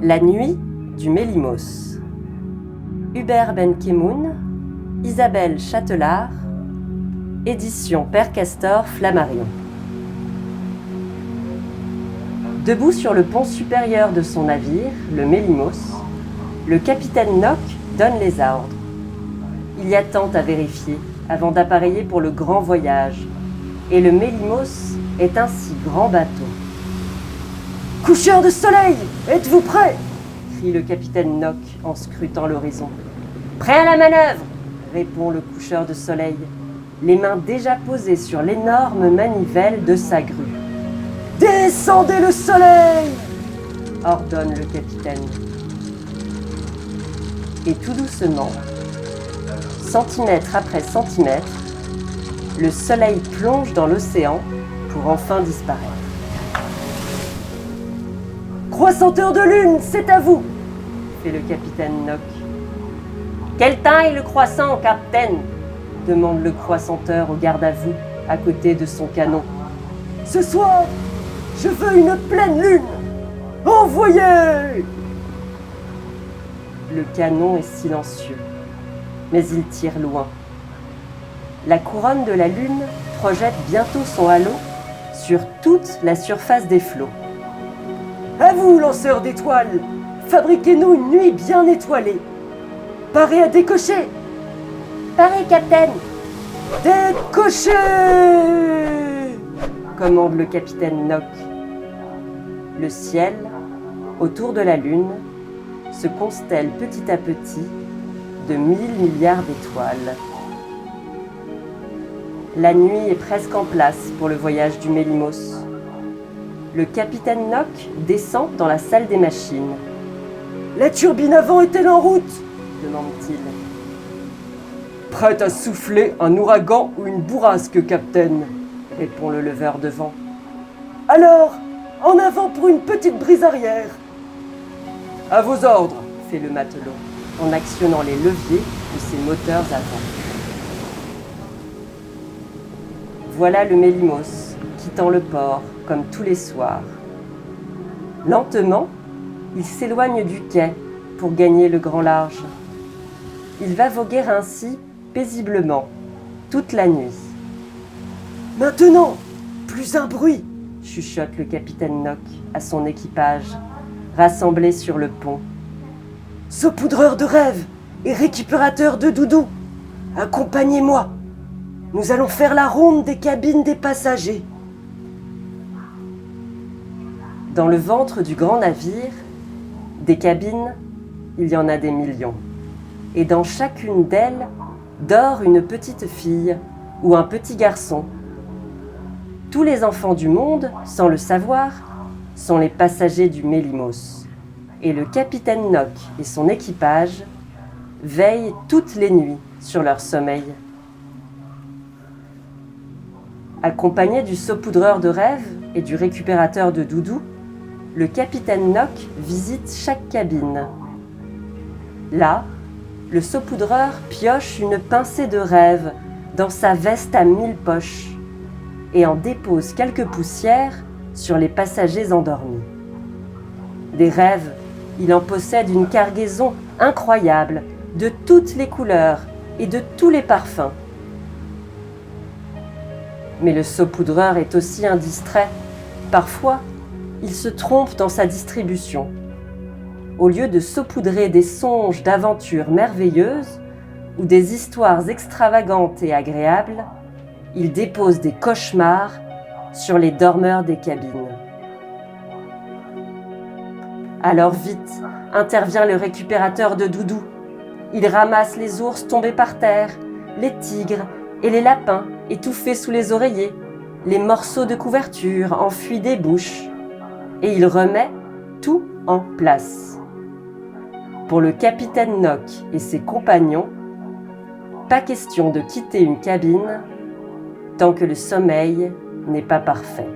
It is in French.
La nuit du Mélimos. Hubert Benkemoun, Isabelle Châtelard, édition Père Castor Flammarion. Debout sur le pont supérieur de son navire, le Mélimos, le capitaine Nock donne les ordres. Il y a tant à vérifier avant d'appareiller pour le grand voyage, et le Mélimos est un si grand bateau. « Coucheur de soleil, êtes-vous prêts ?» crie le capitaine Nock en scrutant l'horizon. « Prêt à la manœuvre !» répond le coucheur de soleil, les mains déjà posées sur l'énorme manivelle de sa grue. « Descendez le soleil !» ordonne le capitaine. Et tout doucement, centimètre après centimètre, le soleil plonge dans l'océan pour enfin disparaître. « Croissanteur de lune, c'est à vous !» fait le capitaine Nock. « Quelle taille le croissant, capitaine ?» demande le croissanteur au garde-à-vous, à côté de son canon. « Ce soir, je veux une pleine lune ! Envoyez !» Le canon est silencieux, mais il tire loin. La couronne de la lune projette bientôt son halo sur toute la surface des flots. « À vous, lanceurs d'étoiles, fabriquez-nous une nuit bien étoilée. Parez à décocher !»« Parez, capitaine !»« Décochez !» commande le capitaine Nock. Le ciel, autour de la lune, se constelle petit à petit de 1000 milliards d'étoiles. La nuit est presque en place pour le voyage du Mélimos. Le capitaine Nock descend dans la salle des machines. « La turbine avant est-elle en route ?» demande-t-il. « Prête à souffler un ouragan ou une bourrasque, capitaine !» répond le leveur de vent. « Alors, en avant pour une petite brise arrière !»« À vos ordres !» fait le matelot, en actionnant les leviers de ses moteurs avant. Voilà le Mélimos, quittant le port, comme tous les soirs. Lentement, il s'éloigne du quai pour gagner le grand large. Il va voguer ainsi paisiblement, toute la nuit. « Maintenant, plus un bruit !» chuchote le capitaine Nock à son équipage, rassemblé sur le pont. « Saupoudreur de rêve et récupérateur de doudou, accompagnez-moi. Nous allons faire la ronde des cabines des passagers. » Dans le ventre du grand navire, des cabines, il y en a des millions. Et dans chacune d'elles, dort une petite fille ou un petit garçon. Tous les enfants du monde, sans le savoir, sont les passagers du Mélimos. Et le capitaine Nock et son équipage veillent toutes les nuits sur leur sommeil. Accompagné du saupoudreur de rêve et du récupérateur de doudou, le capitaine Nock visite chaque cabine. Là, le saupoudreur pioche une pincée de rêve dans sa veste à 1000 poches et en dépose quelques poussières sur les passagers endormis. Des rêves, il en possède une cargaison incroyable de toutes les couleurs et de tous les parfums. Mais le saupoudreur est aussi indistrait. Parfois, il se trompe dans sa distribution. Au lieu de saupoudrer des songes d'aventures merveilleuses ou des histoires extravagantes et agréables, il dépose des cauchemars sur les dormeurs des cabines. Alors vite, intervient le récupérateur de doudou. Il ramasse les ours tombés par terre, les tigres et les lapins étouffés sous les oreillers, les morceaux de couverture enfuis des bouches, et il remet tout en place. Pour le capitaine Nock et ses compagnons, pas question de quitter une cabine tant que le sommeil n'est pas parfait.